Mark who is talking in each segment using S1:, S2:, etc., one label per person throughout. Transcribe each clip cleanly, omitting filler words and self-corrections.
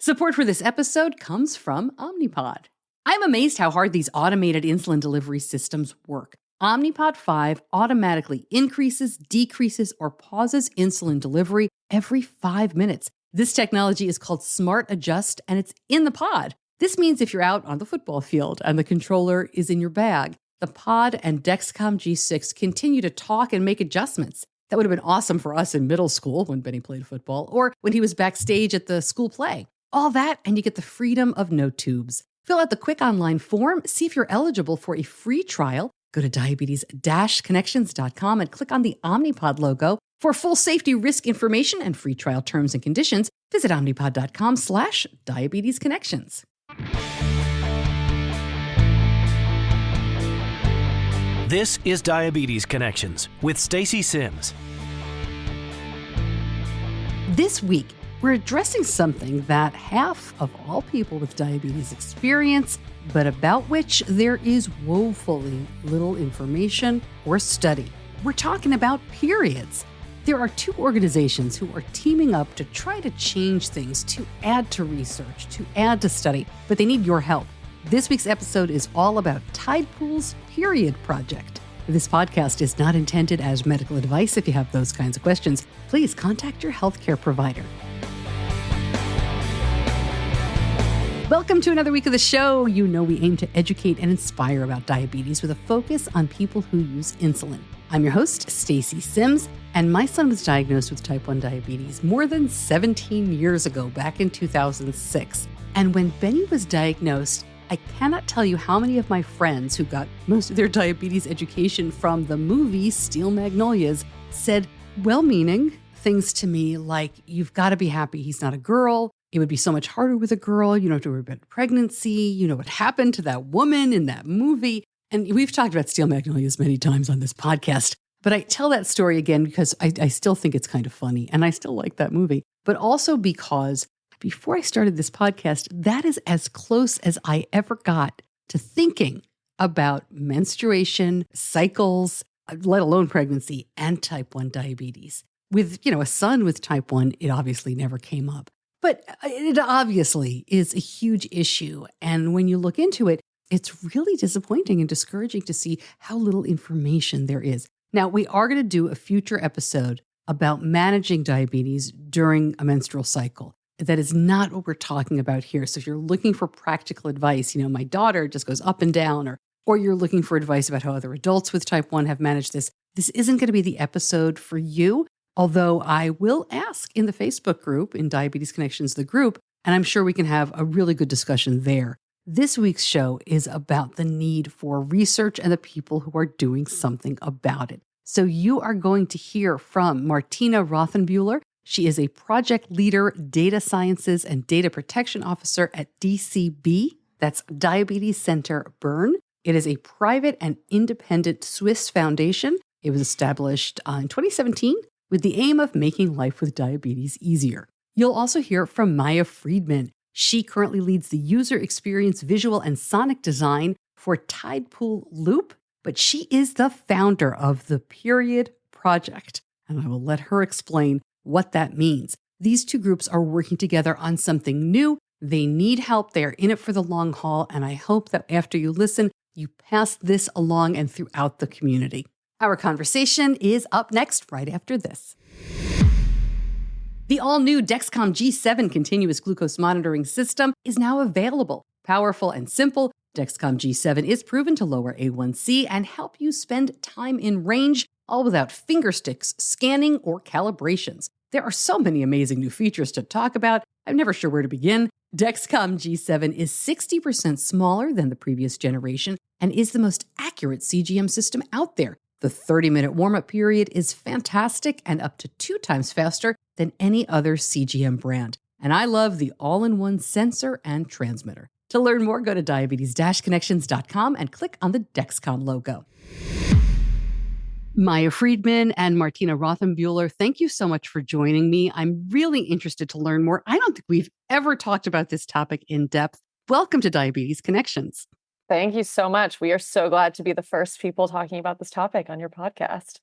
S1: Support for this episode comes from Omnipod. I'm amazed how hard these automated insulin delivery systems work. Omnipod 5 automatically increases, decreases, or pauses insulin delivery every 5 minutes. This technology is called Smart Adjust, and it's in the pod. This means if you're out on the football field and the controller is in your bag, the pod and Dexcom G7 continue to talk and make adjustments. That would have been awesome for us in middle school when Benny played football, or when he was backstage at the school play. All that, and you get the freedom of no tubes. Fill out the quick online form, see if you're eligible for a free trial. Go to diabetes-connections.com and click on the Omnipod logo. For full safety risk information and free trial terms and conditions, visit omnipod.com/diabetesconnections.
S2: This is Diabetes Connections with Stacey Sims.
S1: This week, we're addressing something that half of all people with diabetes experience, but about which there is woefully little information or study. We're talking about periods. There are two organizations who are teaming up to try to change things, to add to research, to add to study, but they need your help. This week's episode is all about Tidepool's Period Project. This podcast is not intended as medical advice. If you have those kinds of questions, please contact your healthcare provider. Welcome to another week of the show. You know we aim to educate and inspire about diabetes with a focus on people who use insulin. I'm your host, Stacey Sims, and my son was diagnosed with type 1 diabetes more than 17 years ago, back in 2006. And when Benny was diagnosed, I cannot tell you how many of my friends who got most of their diabetes education from the movie Steele Magnolias said well-meaning things to me like, you've got to be happy he's not a girl. It would be so much harder with a girl. You don't have to worry about pregnancy. You know what happened to that woman in that movie. And we've talked about Steele Magnolias many times on this podcast, but I tell that story again because I still think it's kind of funny and I still like that movie, but also because before I started this podcast, that is as close as I ever got to thinking about menstruation, cycles, let alone pregnancy, and type 1 diabetes. With, a son with type 1, it obviously never came up. But it obviously is a huge issue. And when you look into it, it's really disappointing and discouraging to see how little information there is. Now, we are going to do a future episode about managing diabetes during a menstrual cycle. That is not what we're talking about here. So if you're looking for practical advice, my daughter just goes up and down, or you're looking for advice about how other adults with type 1 have managed this, this isn't going to be the episode for you. Although I will ask in the Facebook group, in Diabetes Connections, the group, and I'm sure we can have a really good discussion there. This week's show is about the need for research and the people who are doing something about it. So you are going to hear from Martina Rothenbühler. She is a project leader, data sciences, and data protection officer at DCB. That's Diabetes Center Berne. It is a private and independent Swiss foundation. It was established in 2017. With the aim of making life with diabetes easier. You'll also hear from Maya Friedman. She currently leads the user experience visual and sonic design for Tidepool Loop, but she is the founder of the Period Project, and I will let her explain what that means. These two groups are working together on something new. They need help. They are in it for the long haul, and I hope that after you listen, you pass this along and throughout the community. Our conversation is up next, right after this. The all-new Dexcom G7 continuous glucose monitoring system is now available. Powerful and simple, Dexcom G7 is proven to lower A1C and help you spend time in range, all without finger sticks, scanning, or calibrations. There are so many amazing new features to talk about, I'm never sure where to begin. Dexcom G7 is 60% smaller than the previous generation and is the most accurate CGM system out there. The 30-minute warm-up period is fantastic and up to 2 times faster than any other CGM brand. And I love the all-in-one sensor and transmitter. To learn more, go to diabetes-connections.com and click on the Dexcom logo. Maya Friedman and Martina Rothenbühler, thank you so much for joining me. I'm really interested to learn more. I don't think we've ever talked about this topic in depth. Welcome to Diabetes Connections.
S3: Thank you so much. We are so glad to be the first people talking about this topic on your podcast.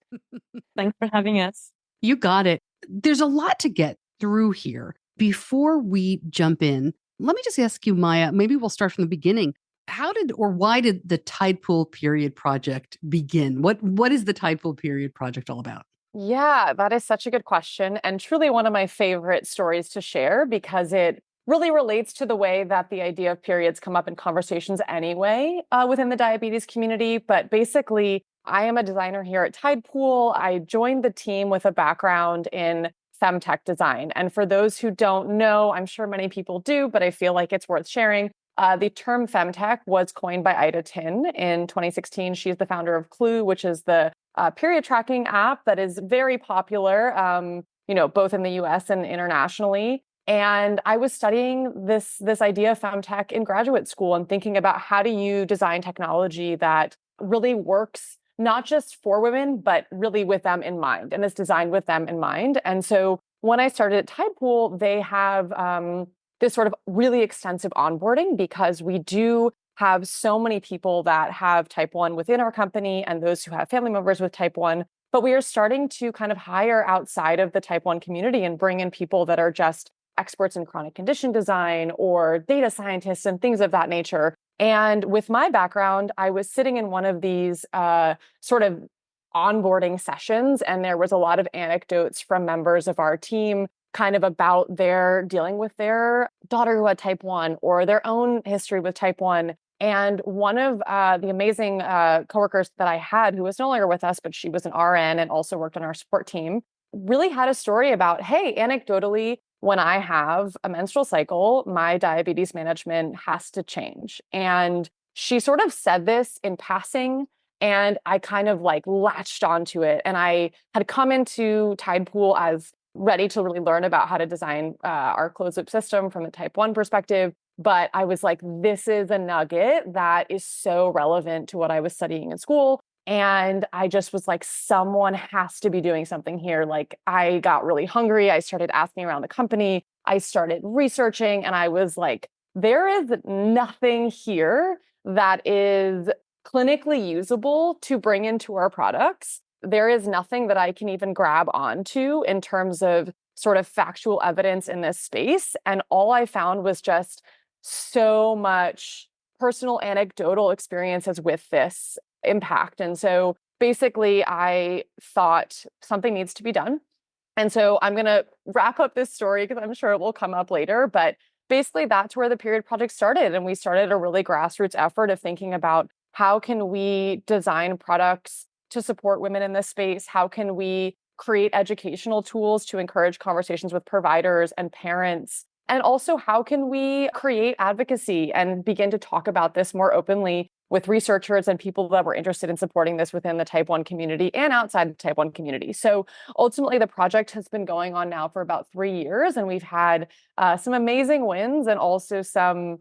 S4: Thanks for having us.
S1: You got it. There's a lot to get through here. before we jump in, let me just ask you, Maya, maybe we'll start from the beginning. How did or why did the Tidepool Period Project begin? What is the Tidepool Period Project all about?
S3: Yeah, that is such a good question, and truly one of my favorite stories to share because it really relates to the way that the idea of periods come up in conversations anyway within the diabetes community. But basically, I am a designer here at Tidepool. I joined the team with a background in femtech design. And for those who don't know, I'm sure many people do, but I feel like it's worth sharing. The term femtech was coined by Ida Tin in 2016. She's the founder of Clue, which is the period tracking app that is very popular, both in the US and internationally. And I was studying this idea of femtech in graduate school and thinking about how do you design technology that really works not just for women, but really with them in mind and is designed with them in mind. And so when I started at Tidepool, they have this sort of really extensive onboarding because we do have so many people that have type 1 within our company and those who have family members with type 1. But we are starting to kind of hire outside of the type 1 community and bring in people that are just experts in chronic condition design or data scientists and things of that nature. And with my background, I was sitting in one of these sort of onboarding sessions, and there was a lot of anecdotes from members of our team kind of about their dealing with their daughter who had type 1 or their own history with type 1. And one of the amazing coworkers that I had, who was no longer with us, but she was an RN and also worked on our support team, really had a story about, hey, anecdotally, when I have a menstrual cycle, my diabetes management has to change. And she sort of said this in passing, and I kind of like latched onto it. And I had come into Tidepool as ready to really learn about how to design our closed loop system from the type 1 perspective. But I was like, this is a nugget that is so relevant to what I was studying in school. And I just was like, someone has to be doing something here. Like, I got really hungry. I started asking around the company. I started researching, and I was like, there is nothing here that is clinically usable to bring into our products. There is nothing that I can even grab onto in terms of sort of factual evidence in this space. And all I found was just so much personal anecdotal experiences with this impact. And so basically, I thought something needs to be done. And so I'm going to wrap up this story because I'm sure it will come up later. But basically, that's where the Period Project started. And we started a really grassroots effort of thinking about how can we design products to support women in this space? How can we create educational tools to encourage conversations with providers and parents? And also, how can we create advocacy and begin to talk about this more openly with researchers and people that were interested in supporting this within the type 1 community and outside the type 1 community? So ultimately, the project has been going on now for about 3 years, and we've had some amazing wins and also some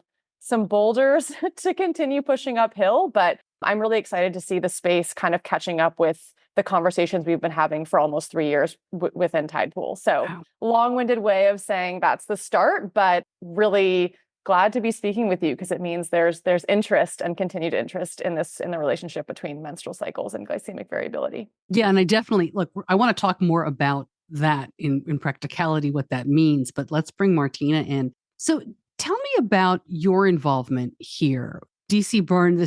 S3: boulders to continue pushing uphill. But I'm really excited to see the space kind of catching up with the conversations we've been having for almost 3 years within Tidepool. So
S1: Wow.
S3: long-winded way of saying that's the start, but really glad to be speaking with you because it means there's interest and continued interest in the relationship between menstrual cycles and glycemic variability.
S1: Yeah, and I definitely look, I want to talk more about that in practicality, what that means, but let's bring Martina in. So tell me about your involvement here. DC Berne,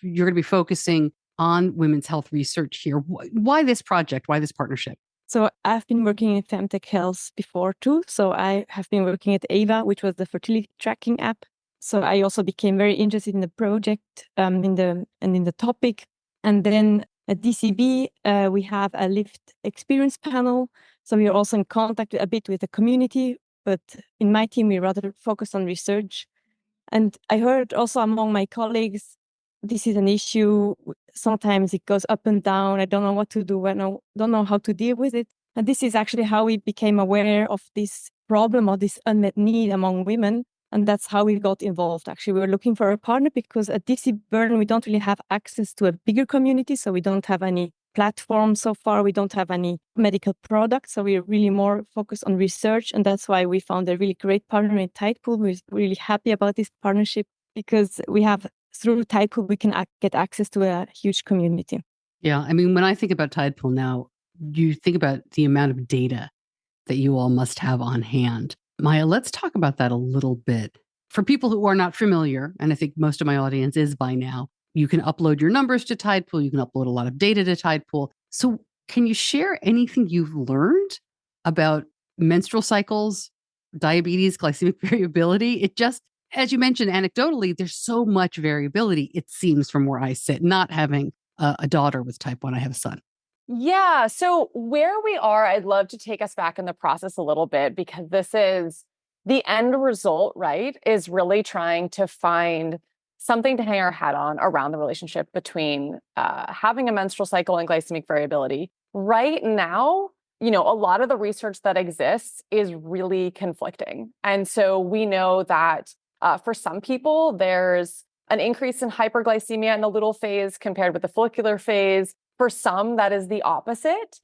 S1: you're going to be focusing on women's health research here. Why this project? Why this partnership?
S4: So I've been working in femtech health before too. So I have been working at Ava, which was the fertility tracking app. So I also became very interested in the project in the topic. And then at DCB, we have a lived experience panel. So we are also in contact a bit with the community, but in my team, we rather focus on research. And I heard also among my colleagues, this is an issue. Sometimes it goes up and down. I don't know what to do. I don't know how to deal with it. And this is actually how we became aware of this problem or this unmet need among women. And that's how we got involved. Actually, we were looking for a partner because at DC Berne, we don't really have access to a bigger community. So we don't have any platform so far. We don't have any medical products. So we're really more focused on research. And that's why we found a really great partner in Tidepool. We're really happy about this partnership because we have, through Tidepool, we can get access to a huge community.
S1: Yeah, I mean, when I think about Tidepool now, you think about the amount of data that you all must have on hand. Maya, let's talk about that a little bit. For people who are not familiar, and I think most of my audience is by now, you can upload your numbers to Tidepool. You can upload a lot of data to Tidepool. So can you share anything you've learned about menstrual cycles, diabetes, glycemic variability? It just, as you mentioned, anecdotally, there's so much variability, it seems, from where I sit, not having a daughter with type 1. I have a son.
S3: Yeah. So where we are, I'd love to take us back in the process a little bit, because this is the end result, right? Is really trying to find something to hang our hat on around the relationship between having a menstrual cycle and glycemic variability. Right now, a lot of the research that exists is really conflicting. And so we know that for some people, there's an increase in hyperglycemia in the luteal phase compared with the follicular phase. For some, that is the opposite.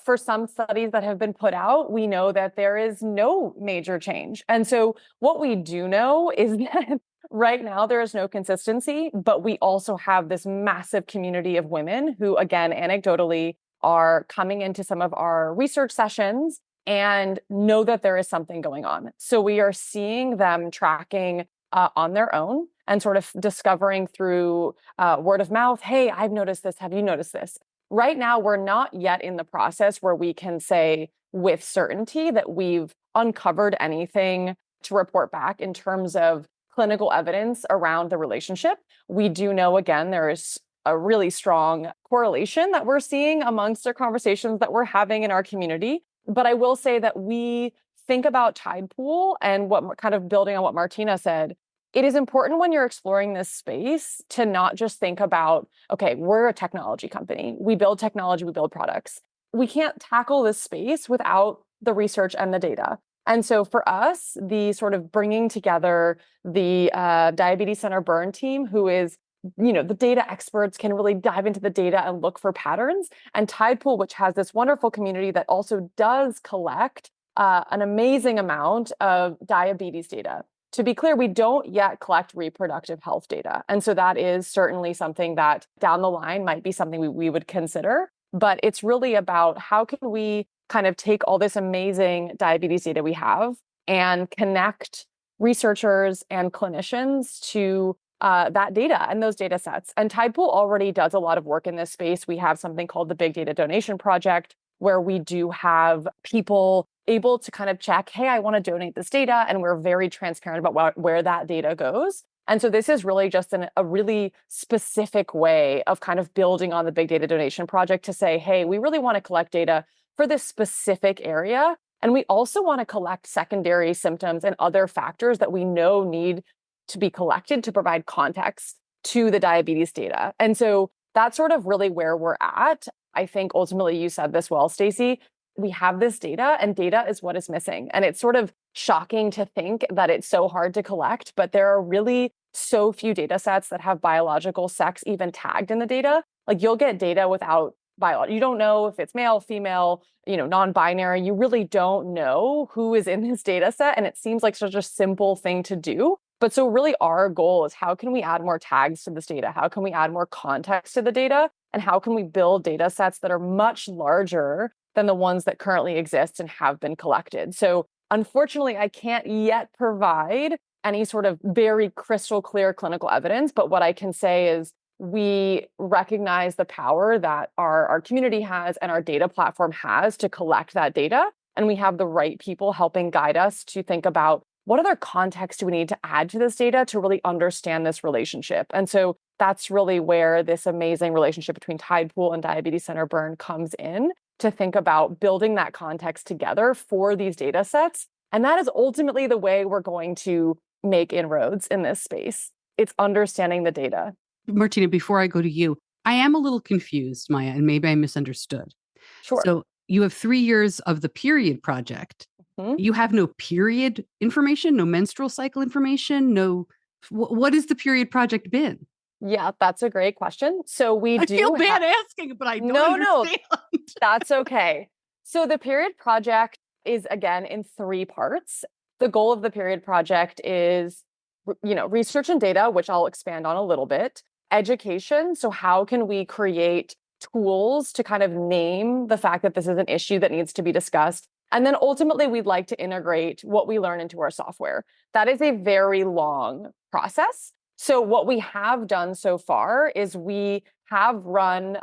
S3: For some studies that have been put out, we know that there is no major change. And so what we do know is that right now there is no consistency, but we also have this massive community of women who, again, anecdotally, are coming into some of our research sessions and know that there is something going on. So we are seeing them tracking on their own and sort of discovering through word of mouth, hey, I've noticed this. Have you noticed this? Right now, we're not yet in the process where we can say with certainty that we've uncovered anything to report back in terms of clinical evidence around the relationship. We do know, again, there is a really strong correlation that we're seeing amongst the conversations that we're having in our community. But I will say that we think about Tidepool and what kind of building on what Martina said. It is important when you're exploring this space to not just think about, okay, we're a technology company. We build technology, we build products. We can't tackle this space without the research and the data. And so for us, the sort of bringing together the Diabetes Center Berne team, who is, the data experts, can really dive into the data and look for patterns. And Tidepool, which has this wonderful community that also does collect an amazing amount of diabetes data. To be clear, we don't yet collect reproductive health data. And so that is certainly something that down the line might be something we would consider. But it's really about how can we kind of take all this amazing diabetes data we have and connect researchers and clinicians to that data and those data sets. And Tidepool already does a lot of work in this space. We have something called the Big Data Donation Project, where we do have people able to kind of check, hey, I want to donate this data. And we're very transparent about where that data goes. And so this is really just a really specific way of kind of building on the Big Data Donation Project to say, hey, we really want to collect data for this specific area. And we also want to collect secondary symptoms and other factors that we know need to be collected to provide context to the diabetes data. And so that's sort of really where we're at. I think ultimately you said this well, Stacey. We have this data and data is what is missing. And it's sort of shocking to think that it's so hard to collect, but there are really so few data sets that have biological sex even tagged in the data. Like you'll get data without biology. You don't know if it's male, female, non-binary. You really don't know who is in this data set. And it seems like such a simple thing to do. But so really our goal is how can we add more tags to this data? How can we add more context to the data? And how can we build data sets that are much larger than the ones that currently exist and have been collected? So unfortunately, I can't yet provide any sort of very crystal clear clinical evidence. But what I can say is we recognize the power that our community has and our data platform has to collect that data. And we have the right people helping guide us to think about what other context do we need to add to this data to really understand this relationship. And so that's really where this amazing relationship between Tidepool and Diabetes Center Berne comes in, to think about building that context together for these data sets. And that is ultimately the way we're going to make inroads in this space. It's understanding the data.
S1: Martina, before I go to you, I am a little confused, Maya, and maybe I misunderstood.
S3: Sure.
S1: So you have 3 years of the Period Project. Mm-hmm. You have no period information, no menstrual cycle information, no. What has the Period Project been?
S3: Yeah, that's a great question. So
S1: I feel bad asking, but I don't understand.
S3: No, that's okay. So the Period Project is, again, in 3 parts. The goal of the Period Project is, research and data, which I'll expand on a little bit, education. So how can we create tools to kind of name the fact that this is an issue that needs to be discussed, And then ultimately, we'd like to integrate what we learn into our software. That is a very long process. So what we have done so far is we have run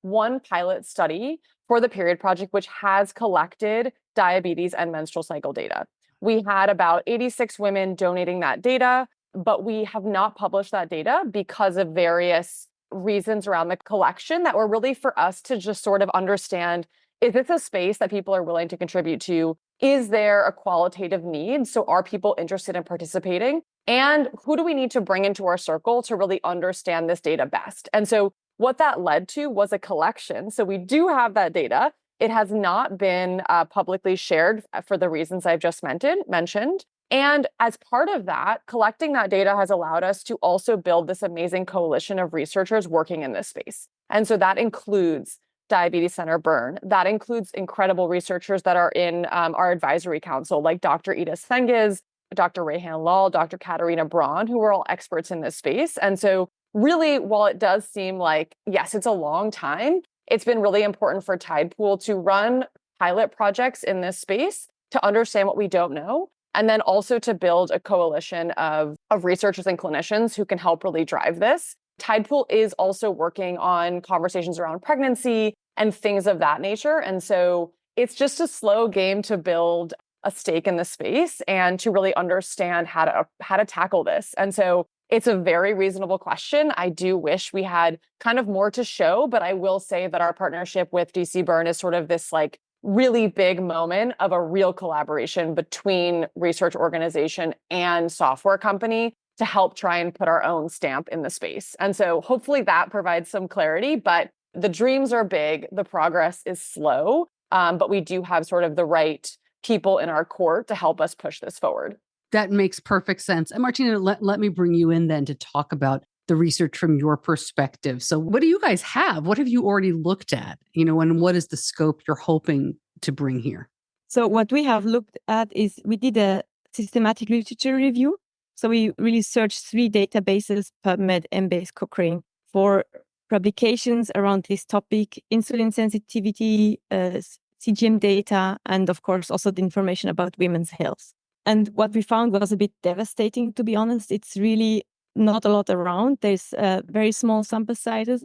S3: one pilot study for the Period Project, which has collected diabetes and menstrual cycle data. We had about 86 women donating that data, but we have not published that data because of various reasons around the collection that were really for us to just sort of understand, is this a space that people are willing to contribute to? Is there a qualitative need? So are people interested in participating? And who do we need to bring into our circle to really understand this data best? And so what that led to was a collection. So we do have that data. It has not been publicly shared for the reasons I've just mentioned. And as part of that, collecting that data has allowed us to also build this amazing coalition of researchers working in this space. And so that includes Diabetes Center Berne. That includes incredible researchers that are in our advisory council, like Dr. Ida Cengiz, Dr. Rayhan Lal, Dr. Katarina Braun, who are all experts in this space. And so really, while it does seem like, yes, it's a long time, it's been really important for Tidepool to run pilot projects in this space to understand what we don't know, and then also to build a coalition of researchers and clinicians who can help really drive this. Tidepool is also working on conversations around pregnancy and things of that nature. And so it's just a slow game to build a stake in the space and to really understand how to tackle this. And so it's a very reasonable question. I do wish we had kind of more to show, but I will say that our partnership with DC Berne is sort of this like really big moment of a real collaboration between research organization and software company to help try and put our own stamp in the space. And so hopefully that provides some clarity, but the dreams are big, the progress is slow, but we do have sort of the right people in our court to help us push this forward.
S1: That makes perfect sense. And Martina, let me bring you in then to talk about the research from your perspective. So what do you guys have? What have you already looked at? And what is the scope you're hoping to bring here?
S4: So what we have looked at is we did a systematic literature review. So we really searched 3 databases, PubMed, Embase, Cochrane, for publications around this topic, insulin sensitivity, CGM data, and of course also the information about women's health. And what we found was a bit devastating, to be honest. It's really not a lot around. There's very small sample sizes.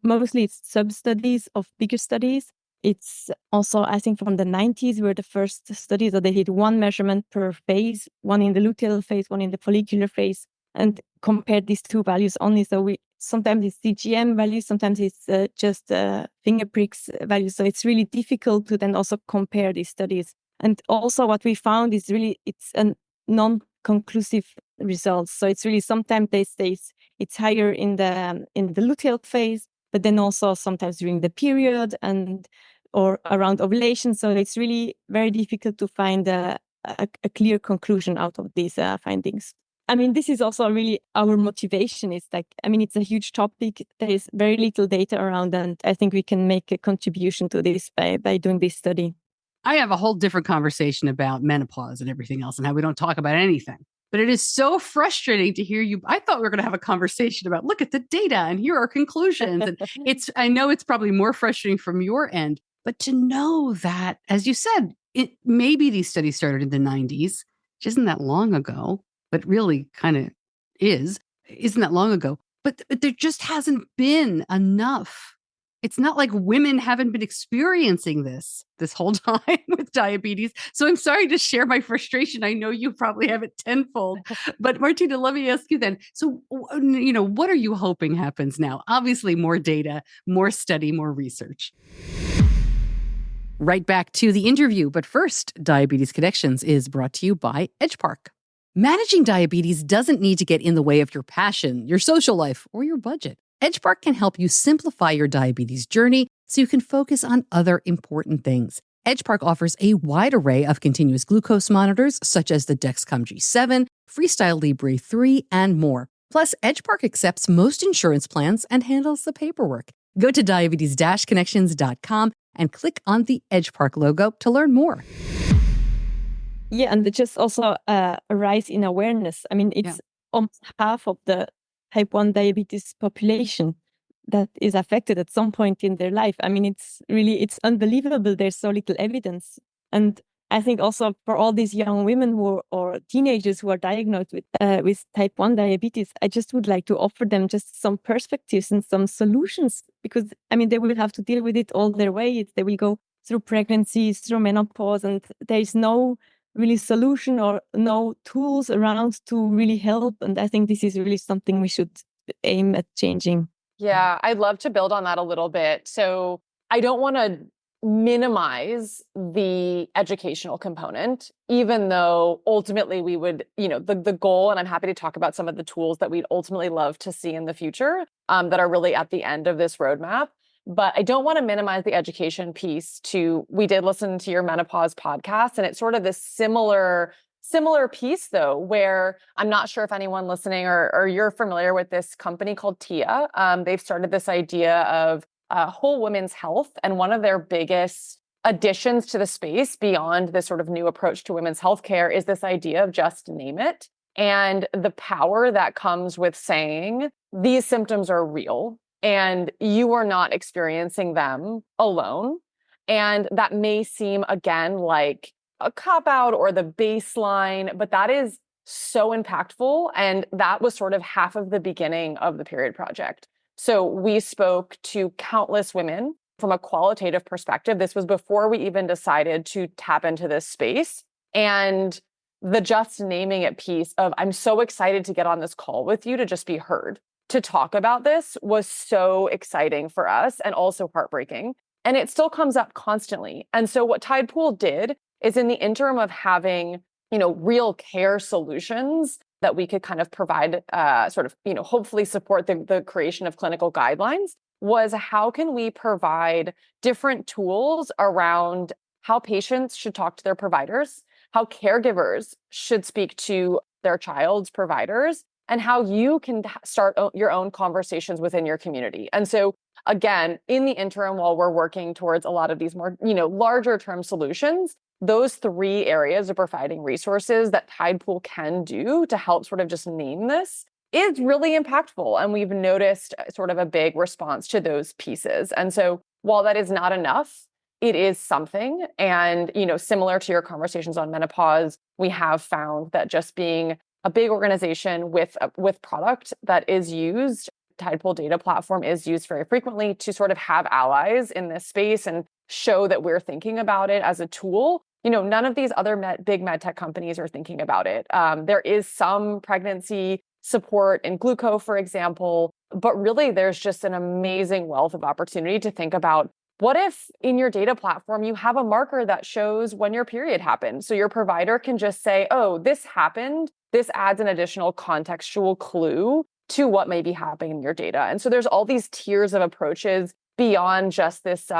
S4: Mostly it's sub-studies of bigger studies. It's also, I think, from the 90s were the first studies that they did one measurement per phase, one in the luteal phase, one in the follicular phase, and compared these 2 values only. So sometimes it's CGM values, sometimes it's just finger pricks values. So it's really difficult to then also compare these studies. And also what we found is really, it's a non-conclusive results. So it's really sometimes they say it's higher in the luteal phase, but then also sometimes during the period or around ovulation. So it's really very difficult to find a clear conclusion out of these findings. I mean, this is also really our motivation. It's it's a huge topic. There is very little data around, and I think we can make a contribution to this by doing this study.
S1: I have a whole different conversation about menopause and everything else and how we don't talk about anything. But it is so frustrating to hear you. I thought we were going to have a conversation about, look at the data and here are conclusions. And I know it's probably more frustrating from your end, but to know that, as you said, maybe these studies started in the 90s, which isn't that long ago, but really kind of isn't that long ago. But there just hasn't been enough. It's not like women haven't been experiencing this whole time with diabetes. So I'm sorry to share my frustration. I know you probably have it tenfold. But Martina, let me ask you then. So, what are you hoping happens now? Obviously, more data, more study, more research. Right back to the interview. But first, Diabetes Connections is brought to you by EdgePark. Managing diabetes doesn't need to get in the way of your passion, your social life, or your budget. EdgePark can help you simplify your diabetes journey so you can focus on other important things. EdgePark offers a wide array of continuous glucose monitors, such as the Dexcom G7, Freestyle Libre 3, and more. Plus, EdgePark accepts most insurance plans and handles the paperwork. Go to diabetes-connections.com and click on the EdgePark logo to learn more.
S4: Yeah, and just also a rise in awareness. I mean, it's almost half of the type 1 diabetes population that is affected at some point in their life. I mean, it's unbelievable. There's so little evidence. And I think also for all these young women or teenagers who are diagnosed with type 1 diabetes, I just would like to offer them just some perspectives and some solutions, because I mean, they will have to deal with it all their way. They will go through pregnancies, through menopause, and there is no really solution or no tools around to really help. And I think this is really something we should aim at changing.
S3: Yeah, I'd love to build on that a little bit. So I don't want to minimize the educational component, even though ultimately we would, the goal, and I'm happy to talk about some of the tools that we'd ultimately love to see in the future that are really at the end of this roadmap. But I don't want to minimize the education piece we did listen to your menopause podcast, and it's sort of this similar piece though, where I'm not sure if anyone listening or you're familiar with this company called TIA. They've started this idea of whole women's health. And one of their biggest additions to the space beyond this sort of new approach to women's healthcare is this idea of just name it. And the power that comes with saying these symptoms are real and you are not experiencing them alone. And that may seem, again, like a cop-out or the baseline, but that is so impactful. And that was sort of half of the beginning of the Period Project. So we spoke to countless women from a qualitative perspective. This was before we even decided to tap into this space. And the just naming it piece of, I'm so excited to get on this call with you to just be heard, to talk about this was so exciting for us and also heartbreaking. And it still comes up constantly. And so what Tidepool did is, in the interim of having, real care solutions that we could kind of provide, hopefully support the creation of clinical guidelines, was how can we provide different tools around how patients should talk to their providers, how caregivers should speak to their child's providers, and how you can start your own conversations within your community. And so, again, in the interim, while we're working towards a lot of these more, larger term solutions, those three areas of providing resources that Tidepool can do to help sort of just name this is really impactful. And we've noticed sort of a big response to those pieces. And so while that is not enough, it is something. And, similar to your conversations on menopause, we have found that just being a big organization with product that is used, Tidepool data platform is used very frequently to sort of have allies in this space and show that we're thinking about it as a tool. None of these other big med tech companies are thinking about it. There is some pregnancy support in Gluco, for example, but really there's just an amazing wealth of opportunity to think about, what if in your data platform you have a marker that shows when your period happened? So your provider can just say, oh, this happened. This adds an additional contextual clue to what may be happening in your data. And so there's all these tiers of approaches beyond just this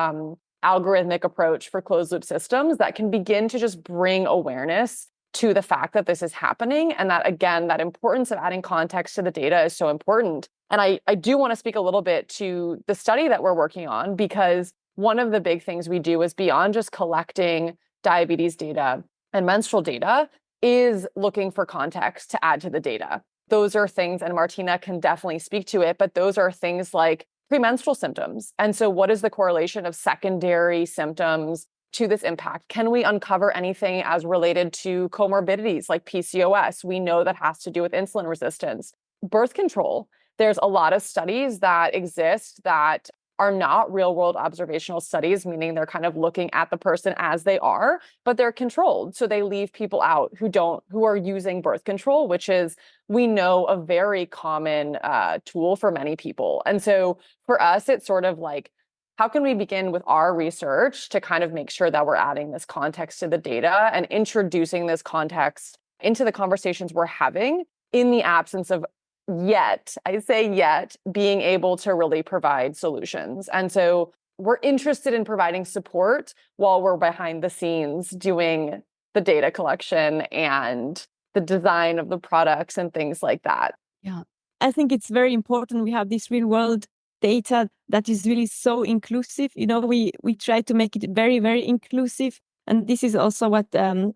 S3: algorithmic approach for closed loop systems that can begin to just bring awareness to the fact that this is happening. And that, again, that importance of adding context to the data is so important. And I do want to speak a little bit to the study that we're working on, because one of the big things we do is, beyond just collecting diabetes data and menstrual data, is looking for context to add to the data. Those are things, and Martina can definitely speak to it, but those are things like premenstrual symptoms. And so what is the correlation of secondary symptoms to this impact? Can we uncover anything as related to comorbidities like PCOS? We know that has to do with insulin resistance. Birth control. There's a lot of studies that exist that are not real-world observational studies, meaning they're kind of looking at the person as they are, but they're controlled. So they leave people out who are using birth control, which is, we know, a very common tool for many people. And so for us, it's sort of like, how can we begin with our research to kind of make sure that we're adding this context to the data and introducing this context into the conversations we're having, in the absence of I say yet, being able to really provide solutions. And so we're interested in providing support while we're behind the scenes doing the data collection and the design of the products and things like that.
S4: Yeah, I think it's very important we have this real world data that is really so inclusive. We try to make it very, very inclusive. And this is also what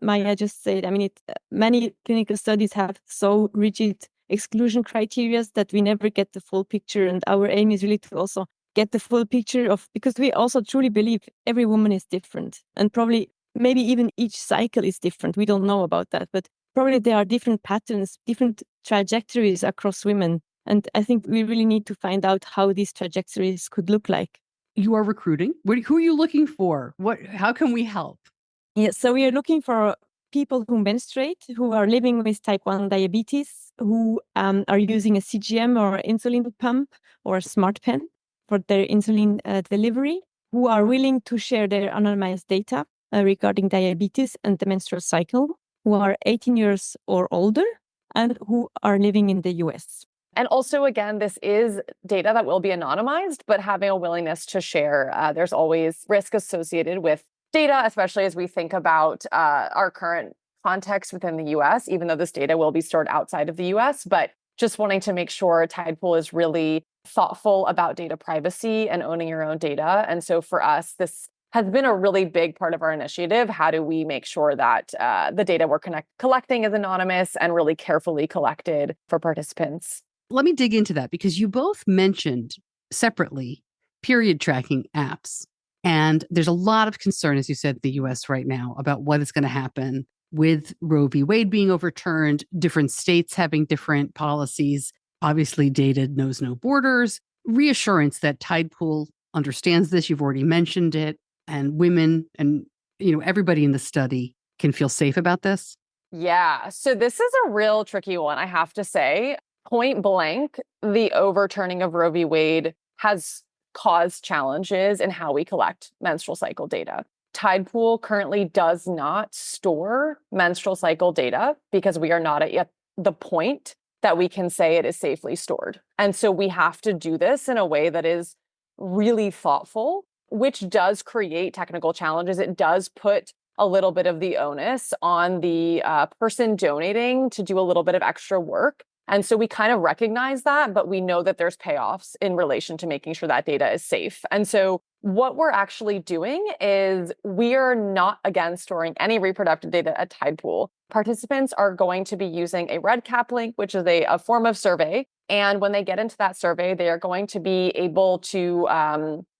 S4: Maya just said. I mean, many clinical studies have so rigid exclusion criteria that we never get the full picture. And our aim is really to also get the full picture because we also truly believe every woman is different. And probably maybe even each cycle is different. We don't know about that, but probably there are different patterns, different trajectories across women. And I think we really need to find out how these trajectories could look like.
S1: You are recruiting. Who are you looking for? How can we help?
S4: Yeah, so we are looking for people who menstruate, who are living with type 1 diabetes, who are using a CGM or insulin pump or a smart pen for their insulin delivery, who are willing to share their anonymized data regarding diabetes and the menstrual cycle, who are 18 years or older, and who are living in the US.
S3: And also, again, this is data that will be anonymized, but having a willingness to share. There's always risk associated with data, especially as we think about our current context within the US, even though this data will be stored outside of the US. But just wanting to make sure Tidepool is really thoughtful about data privacy and owning your own data. And so for us, this has been a really big part of our initiative. How do we make sure that the data we're collecting is anonymous and really carefully collected for participants?
S1: Let me dig into that, because you both mentioned separately period tracking apps. And there's a lot of concern, as you said, in the US right now about what is going to happen with Roe v. Wade being overturned, different states having different policies. Obviously, data knows no borders. Reassurance that Tidepool understands this. You've already mentioned it. And women and everybody in the study can feel safe about this.
S3: Yeah. So this is a real tricky one, I have to say. Point blank, the overturning of Roe v. Wade has caused challenges in how we collect menstrual cycle data. Tidepool currently does not store menstrual cycle data because we are not at yet the point that we can say it is safely stored. And so we have to do this in a way that is really thoughtful, which does create technical challenges. It does put a little bit of the onus on the person donating to do a little bit of extra work. And so we kind of recognize that, but we know that there's payoffs in relation to making sure that data is safe. And so what we're actually doing is we are not against storing any reproductive data at Tidepool. Participants are going to be using a REDCap link, which is a form of survey. And when they get into that survey, they are going to be able to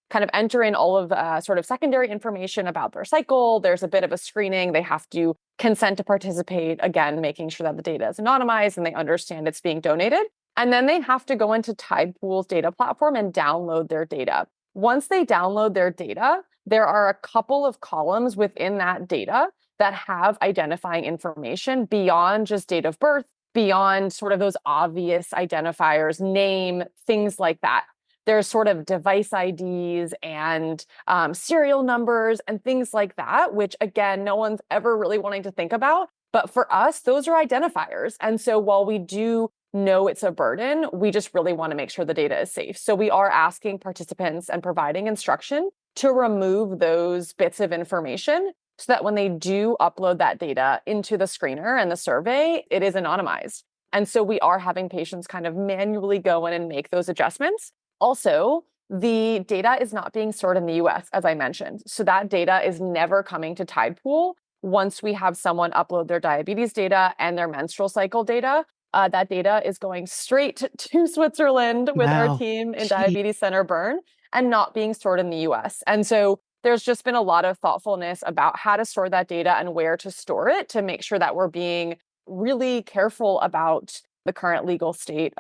S3: kind of enter in all of sort of secondary information about their cycle. There's a bit of a screening. They have to consent to participate, again, making sure that the data is anonymized and they understand it's being donated. And then they have to go into Tidepool's data platform and download their data. Once they download their data, there are a couple of columns within that data that have identifying information beyond just date of birth, beyond sort of those obvious identifiers, name, things like that. There's sort of device IDs and serial numbers and things like that, which, again, no one's ever really wanting to think about. But for us, those are identifiers. And so while we do know it's a burden, we just really want to make sure the data is safe. So we are asking participants and providing instruction to remove those bits of information so that when they do upload that data into the screener and the survey, it is anonymized. And so we are having patients kind of manually go in and make those adjustments. Also, the data is not being stored in the US, as I mentioned. So that data is never coming to Tidepool. Once we have someone upload their diabetes data and their menstrual cycle data, that data is going straight to Switzerland with our team in Diabetes Center Berne and not being stored in the US. And so there's just been a lot of thoughtfulness about how to store that data and where to store it to make sure that we're being really careful about the current legal state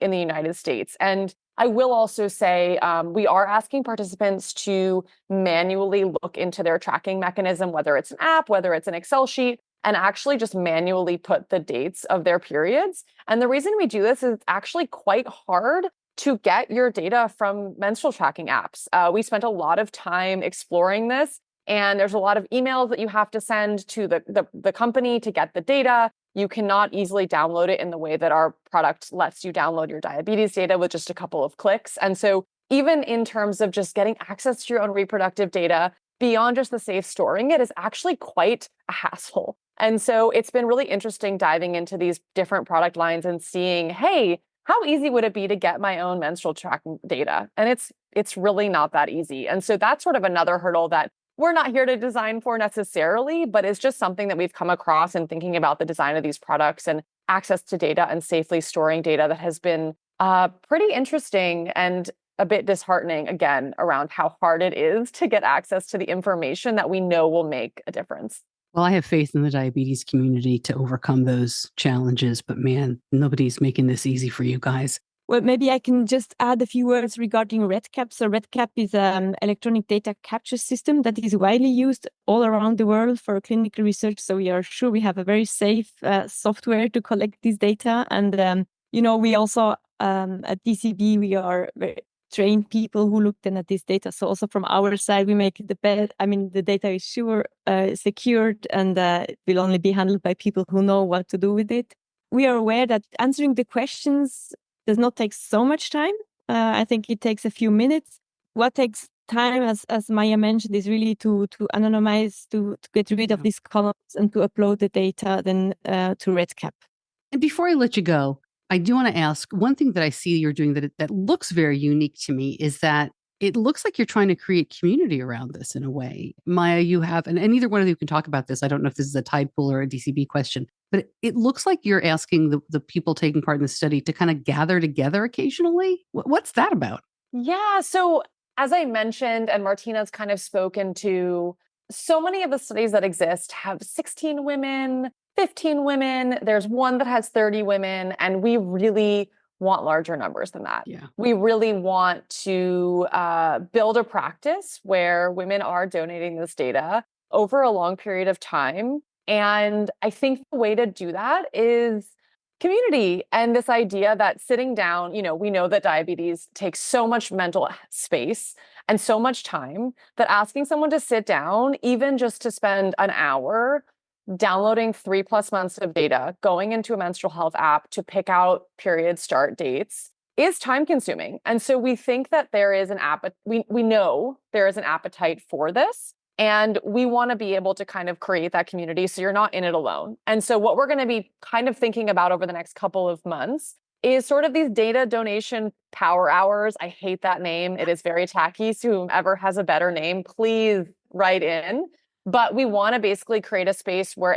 S3: in the United States. And I will also say we are asking participants to manually look into their tracking mechanism, whether it's an app, whether it's an Excel sheet, and actually just manually put the dates of their periods. And the reason we do this is it's actually quite hard to get your data from menstrual tracking apps. We spent a lot of time exploring this, and there's a lot of emails that you have to send to the company to get the data. You cannot easily download it in the way that our product lets you download your diabetes data with just a couple of clicks. And so even in terms of just getting access to your own reproductive data, beyond just the safe storing it is actually quite a hassle. And so it's been really interesting diving into these different product lines and seeing, hey, how easy would it be to get my own menstrual tracking data? And it's really not that easy. And so that's sort of another hurdle that we're not here to design for necessarily, but it's just something that we've come across in thinking about the design of these products and access to data and safely storing data that has been pretty interesting. And a bit disheartening, again, around how hard it is to get access to the information that we know will make a difference.
S1: Well, I have faith in the diabetes community to overcome those challenges, but man, nobody's making this easy for you guys.
S4: Well, maybe I can just add a few words regarding REDCap. So REDCap is an electronic data capture system that is widely used all around the world for clinical research. So we are sure we have a very safe software to collect this data. And, we also at DCB, we are very trained people who look then at this data. So also from our side, we make the best. I mean, the data is secured, and it will only be handled by people who know what to do with it. We are aware that answering the questions does not take so much time. I think it takes a few minutes. What takes time, as Maya mentioned, is really to anonymize, to get rid of these columns and to upload the data then to REDCap.
S1: And before I let you go, I do want to ask, one thing that I see you're doing that looks very unique to me is that it looks like you're trying to create community around this in a way. Maya, you have, and either one of you can talk about this. I don't know if this is a Tidepool or a DCB question, but it looks like you're asking the people taking part in the study to kind of gather together occasionally. What's that about?
S3: Yeah. So as I mentioned, and Martina's kind of spoken to, so many of the studies that exist have 16 women, 15 women. There's one that has 30 women, and we really want larger numbers than that.
S1: Yeah.
S3: We really want to build a practice where women are donating this data over a long period of time. And I think the way to do that is community, and this idea that sitting down, we know that diabetes takes so much mental space and so much time that asking someone to sit down, even just to spend an hour downloading 3+ months of data, going into a menstrual health app to pick out period start dates is time consuming. And so we think that there is we know there is an appetite for this. And we want to be able to kind of create that community so you're not in it alone. And so what we're going to be kind of thinking about over the next couple of months is sort of these data donation power hours. I hate that name. It is very tacky. So whomever has a better name, please write in. But we want to basically create a space where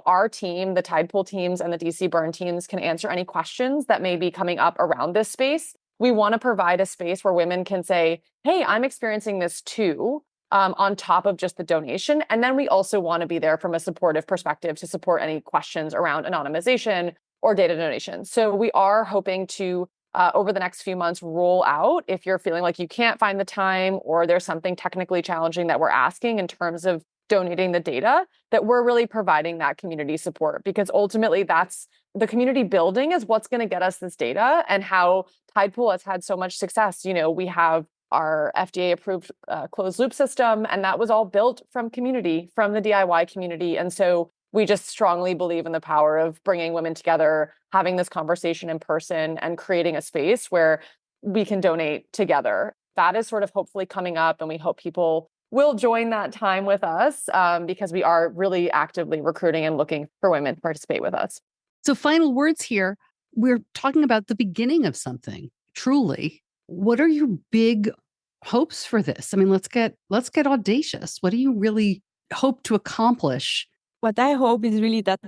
S3: our team, the Tidepool teams and the DC Berne teams can answer any questions that may be coming up around this space. We want to provide a space where women can say, hey, I'm experiencing this too. On top of just the donation. And then we also want to be there from a supportive perspective to support any questions around anonymization or data donation. So we are hoping to, over the next few months, roll out, if you're feeling like you can't find the time or there's something technically challenging that we're asking in terms of donating the data, that we're really providing that community support, because ultimately that's the community building is what's going to get us this data, and how Tidepool has had so much success. We have our FDA-approved closed loop system, and that was all built from community, from the DIY community. And so we just strongly believe in the power of bringing women together, having this conversation in person, and creating a space where we can donate together. That is sort of hopefully coming up, and we hope people will join that time with us because we are really actively recruiting and looking for women to participate with us.
S1: So final words here. We're talking about the beginning of something, truly. What are your big hopes for this? I mean, let's get audacious. What do you really hope to accomplish?
S4: What I hope is really that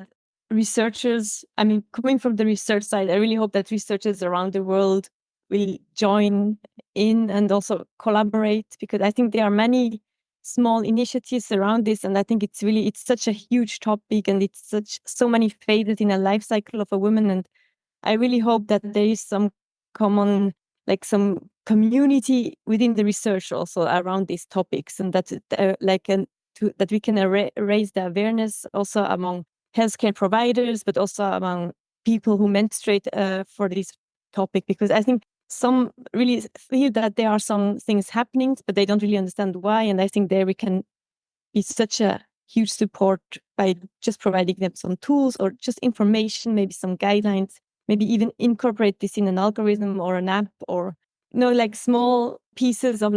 S4: researchers, coming from the research side, I really hope that researchers around the world will join in and also collaborate, because I think there are many small initiatives around this, and I think it's such a huge topic, and it's so many phases in a life cycle of a woman, and I really hope that there is some common, some community within the research also around these topics, and that that we can raise the awareness also among healthcare providers, but also among people who menstruate for this topic, because I think some really feel that there are some things happening, but they don't really understand why. And I think there we can be such a huge support by just providing them some tools or just information, maybe some guidelines, maybe even incorporate this in an algorithm or an app, or small pieces of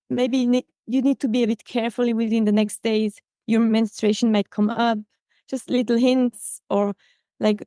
S4: maybe you need to be a bit carefully within the next days. Your menstruation might come up, just little hints, or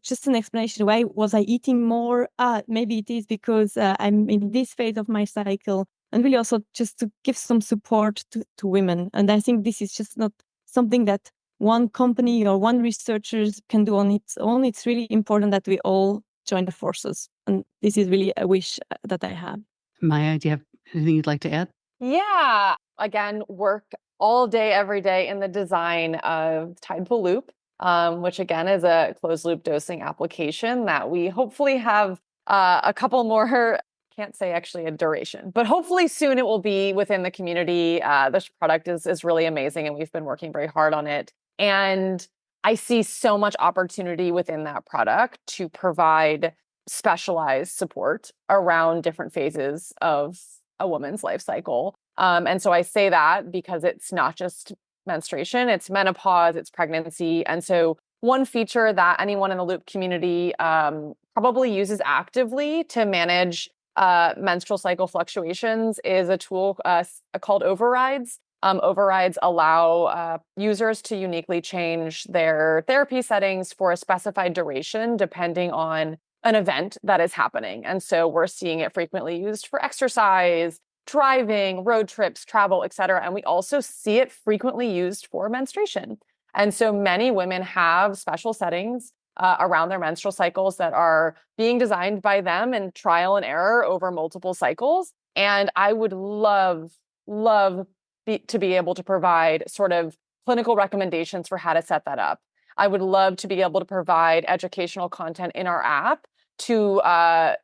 S4: just an explanation. Why was I eating more? Maybe it is because I'm in this phase of my cycle, and really also just to give some support to women. And I think this is just not something that one company or one researcher can do on its own. It's really important that we all join the forces. And this is really a wish that I have.
S1: Maya, do you have anything you'd like to add?
S3: Yeah. Again, work all day, every day in the design of Tidepool Loop, which again is a closed loop dosing application that we hopefully have a couple more, can't say actually a duration, but hopefully soon it will be within the community. This product is really amazing and we've been working very hard on it. And I see so much opportunity within that product to provide specialized support around different phases of a woman's life cycle. And so I say that because it's not just menstruation, it's menopause, it's pregnancy. And so one feature that anyone in the Loop community probably uses actively to manage menstrual cycle fluctuations is a tool called overrides. Overrides allow users to uniquely change their therapy settings for a specified duration depending on an event that is happening. And so we're seeing it frequently used for exercise, driving, road trips, travel, et cetera. And we also see it frequently used for menstruation. And so many women have special settings around their menstrual cycles that are being designed by them and trial and error over multiple cycles. And I would love to be able to provide sort of clinical recommendations for how to set that up. I would love to be able to provide educational content in our app to,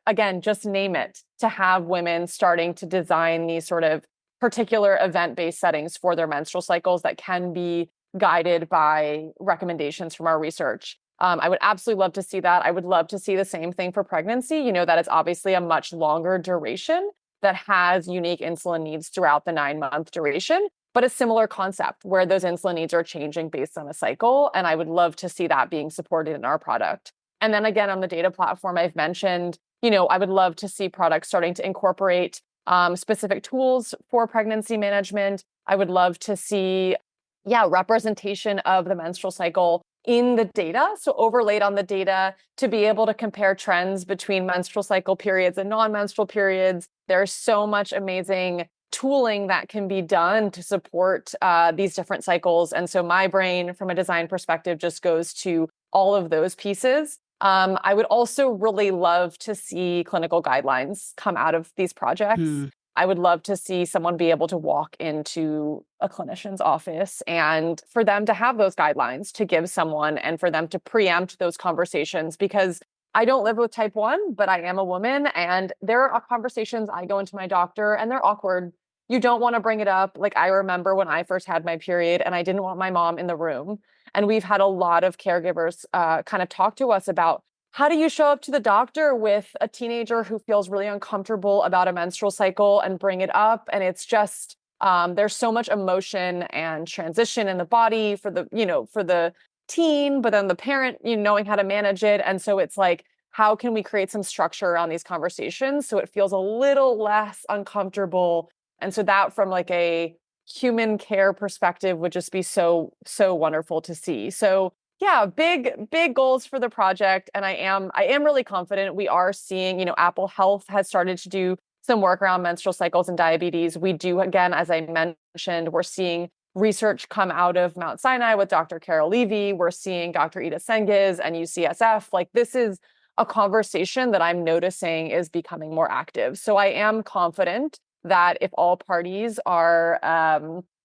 S3: again, just name it, to have women starting to design these sort of particular event-based settings for their menstrual cycles that can be guided by recommendations from our research. I would absolutely love to see that. I would love to see the same thing for pregnancy, you know, that it's obviously a much longer duration that has unique insulin needs throughout the 9-month duration, but a similar concept where those insulin needs are changing based on a cycle. And I would love to see that being supported in our product. And then again, on the data platform I've mentioned, you know, I would love to see products starting to incorporate specific tools for pregnancy management. I would love to see, representation of the menstrual cycle in the data. So overlaid on the data to be able to compare trends between menstrual cycle periods and non-menstrual periods. There's so much amazing tooling that can be done to support these different cycles. And so my brain, from a design perspective, just goes to all of those pieces. I would also really love to see clinical guidelines come out of these projects. I would love to see someone be able to walk into a clinician's office and for them to have those guidelines to give someone and for them to preempt those conversations, because I don't live with type 1, but I am a woman and there are conversations I go into my doctor and they're awkward. You don't want to bring it up. Like I remember when I first had my period and I didn't want my mom in the room. And we've had a lot of caregivers kind of talk to us about, how do you show up to the doctor with a teenager who feels really uncomfortable about a menstrual cycle and bring it up? And it's just, there's so much emotion and transition in the body for the teen, but then the parent, knowing how to manage it. And so it's like, how can we create some structure around these conversations so it feels a little less uncomfortable? And so that from like a human care perspective would just be so wonderful to see. So yeah, big goals for the project. And I am really confident. We are seeing, Apple Health has started to do some work around menstrual cycles and diabetes. We do, again, as I mentioned, we're seeing research come out of Mount Sinai with Dr. Carol Levy. We're seeing Dr. Ida Sengiz and UCSF. Like this is a conversation that I'm noticing is becoming more active. So I am confident that if all parties are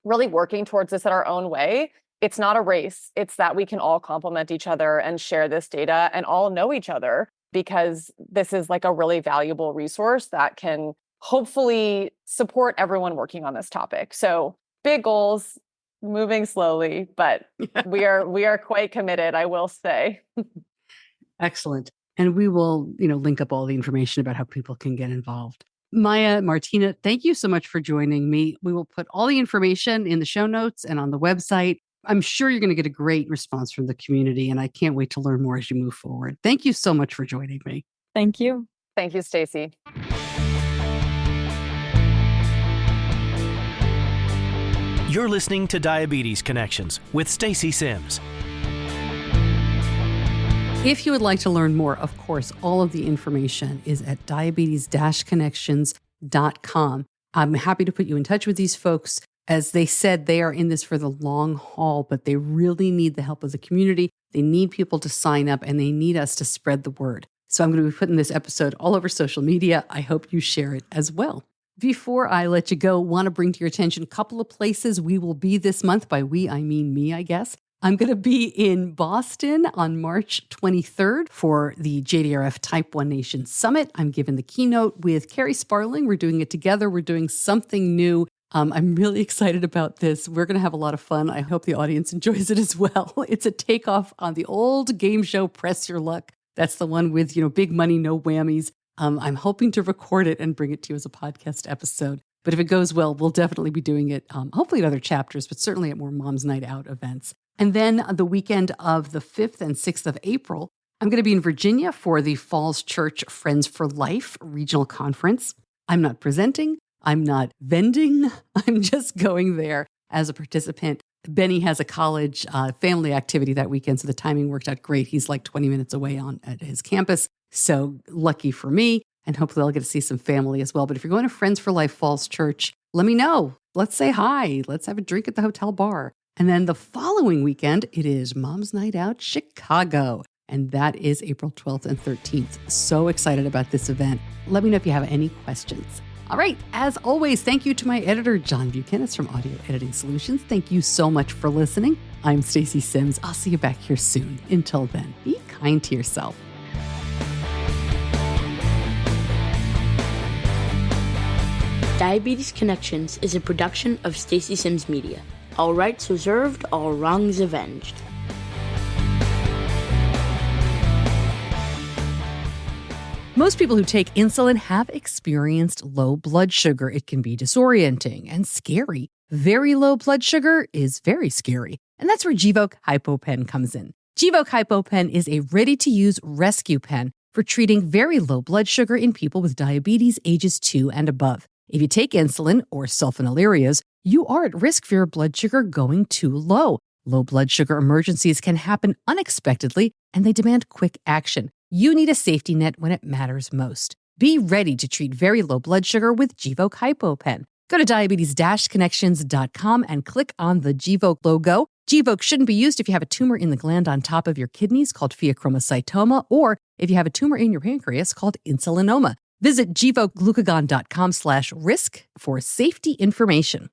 S3: really working towards this in our own way, it's not a race. It's that we can all complement each other and share this data and all know each other, because this is like a really valuable resource that can hopefully support everyone working on this topic. So big goals, moving slowly, but we are quite committed, I will say.
S1: Excellent. And we will, link up all the information about how people can get involved. Maya, Martina, thank you so much for joining me. We will put all the information in the show notes and on the website. I'm sure you're going to get a great response from the community, and I can't wait to learn more as you move forward. Thank you so much for joining me.
S4: Thank you.
S3: Thank you, Stacey.
S2: You're listening to Diabetes Connections with Stacey Sims.
S1: If you would like to learn more, of course, all of the information is at diabetes-connections.com. I'm happy to put you in touch with these folks. As they said, they are in this for the long haul, but they really need the help of the community. They need people to sign up and they need us to spread the word. So I'm going to be putting this episode all over social media. I hope you share it as well. Before I let you go, want to bring to your attention a couple of places we will be this month. By we, I mean me, I guess. I'm going to be in Boston on March 23rd for the JDRF Type 1 Nation Summit. I'm giving the keynote with Carrie Sparling. We're doing it together. We're doing something new. I'm really excited about this. We're going to have a lot of fun. I hope the audience enjoys it as well. It's a takeoff on the old game show, Press Your Luck. That's the one with, big money, no whammies. I'm hoping to record it and bring it to you as a podcast episode. But if it goes well, we'll definitely be doing it, hopefully at other chapters, but certainly at more Mom's Night Out events. And then the weekend of the 5th and 6th of April, I'm going to be in Virginia for the Falls Church Friends for Life Regional Conference. I'm not presenting. I'm not vending. I'm just going there as a participant. Benny has a college family activity that weekend, so the timing worked out great. He's like 20 minutes away at his campus. So lucky for me, and hopefully I'll get to see some family as well. But if you're going to Friends for Life Falls Church, let me know. Let's say hi. Let's have a drink at the hotel bar. And then the following weekend, it is Mom's Night Out Chicago. And that is April 12th and 13th. So excited about this event. Let me know if you have any questions. All right. As always, thank you to my editor, John Buchanan from Audio Editing Solutions. Thank you so much for listening. I'm Stacey Sims. I'll see you back here soon. Until then, be kind to yourself.
S5: Diabetes Connections is a production of Stacey Sims Media. All rights reserved, all wrongs avenged.
S1: Most people who take insulin have experienced low blood sugar. It can be disorienting and scary. Very low blood sugar is very scary. And that's where Gvoke HypoPen comes in. Gvoke HypoPen is a ready-to-use rescue pen for treating very low blood sugar in people with diabetes ages 2 and above. If you take insulin or sulfonylureas, you are at risk for your blood sugar going too low. Low blood sugar emergencies can happen unexpectedly, and they demand quick action. You need a safety net when it matters most. Be ready to treat very low blood sugar with Gvoke HypoPen. Go to diabetes-connections.com and click on the Gvoke logo. Gvoke shouldn't be used if you have a tumor in the gland on top of your kidneys called pheochromocytoma, or if you have a tumor in your pancreas called insulinoma. Visit gvokeglucagon.com/risk for safety information.